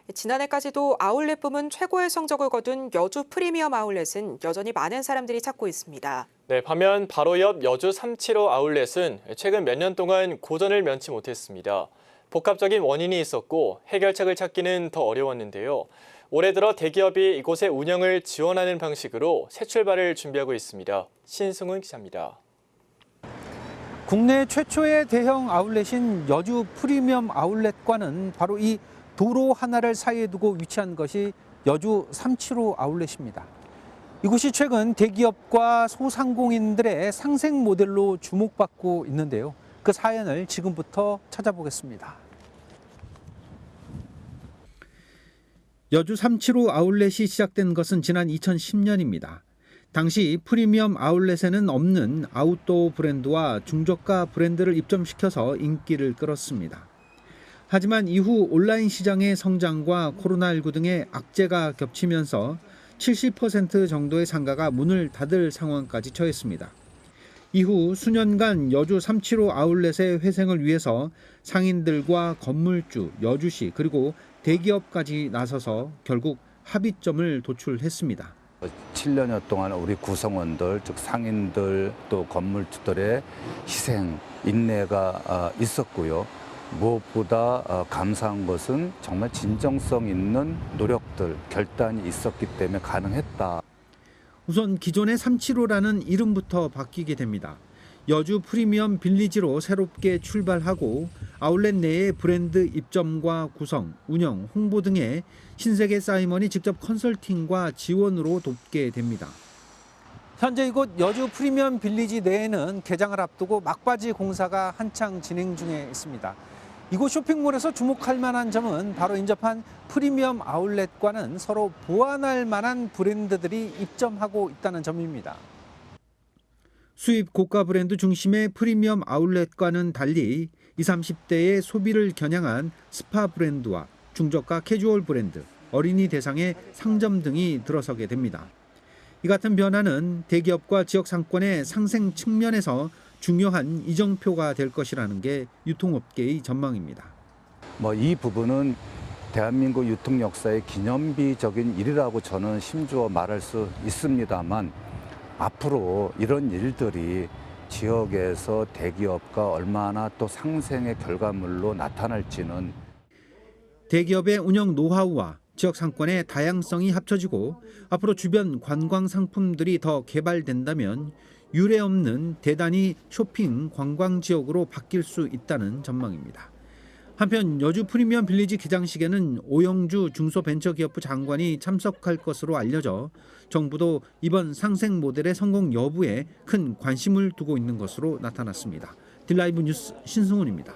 지난해까지도 아울렛 부문 최고의 성적을 거둔 여주 프리미엄 아울렛은 여전히 많은 사람들이 찾고 있습니다. 네, 반면 바로 옆 여주 375 아울렛은 최근 몇 년 동안 고전을 면치 못했습니다. 복합적인 원인이 있었고 해결책을 찾기는 더 어려웠는데요. 올해 들어 대기업이 이곳의 운영을 지원하는 방식으로 새 출발을 준비하고 있습니다. 신승훈 기자입니다. 국내 최초의 대형 아울렛인 여주 프리미엄 아울렛과는 바로 이 도로 하나를 사이에 두고 위치한 것이 여주 375 아울렛입니다. 이곳이 최근 대기업과 소상공인들의 상생 모델로 주목받고 있는데요. 그 사연을 지금부터 찾아보겠습니다. 여주 375 아울렛이 시작된 것은 지난 2010년입니다. 당시 프리미엄 아울렛에는 없는 아웃도어 브랜드와 중저가 브랜드를 입점시켜서 인기를 끌었습니다. 하지만 이후 온라인 시장의 성장과 코로나19 등의 악재가 겹치면서 70% 정도의 상가가 문을 닫을 상황까지 처했습니다. 이후 수년간 여주 375 아울렛의 회생을 위해서 상인들과 건물주, 여주시 그리고 대기업까지 나서서 결국 합의점을 도출했습니다. 7년여 동안 우리 구성원들, 즉 상인들 또 건물주들의 희생, 인내가 있었고요. 무엇보다 감사한 것은 정말 진정성 있는 노력들, 결단이 있었기 때문에 가능했다. 우선 기존의 375라는 이름부터 바뀌게 됩니다. 여주 프리미엄 빌리지로 새롭게 출발하고 아울렛 내의 브랜드 입점과 구성, 운영, 홍보 등의 신세계 사이먼이 직접 컨설팅과 지원으로 돕게 됩니다. 현재 이곳 여주 프리미엄 빌리지 내에는 개장을 앞두고 막바지 공사가 한창 진행 중에 있습니다. 이곳 쇼핑몰에서 주목할 만한 점은 바로 인접한 프리미엄 아울렛과는 서로 보완할 만한 브랜드들이 입점하고 있다는 점입니다. 수입 고가 브랜드 중심의 프리미엄 아울렛과는 달리 20, 30대의 소비를 겨냥한 스파 브랜드와 중저가 캐주얼 브랜드, 어린이 대상의 상점 등이 들어서게 됩니다. 이 같은 변화는 대기업과 지역 상권의 상생 측면에서 중요한 이정표가 될 것이라는 게 유통업계의 전망입니다. 이 부분은 대한민국 유통 역사의 기념비적인 일이라고 저는 심주어 말할 수 있습니다만 앞으로 이런 일들이 지역에서 대기업과 얼마나 또 상생의 결과물로 나타날지는 대기업의 운영 노하우와 지역 상권의 다양성이 합쳐지고 앞으로 주변 관광 상품들이 더 개발된다면 유례없는 대단히 쇼핑 관광 지역으로 바뀔 수 있다는 전망입니다. 한편 여주 프리미엄 빌리지 개장식에는 오영주 중소벤처기업부 장관이 참석할 것으로 알려져 정부도 이번 상생 모델의 성공 여부에 큰 관심을 두고 있는 것으로 나타났습니다. 딜라이브 뉴스 신승훈입니다.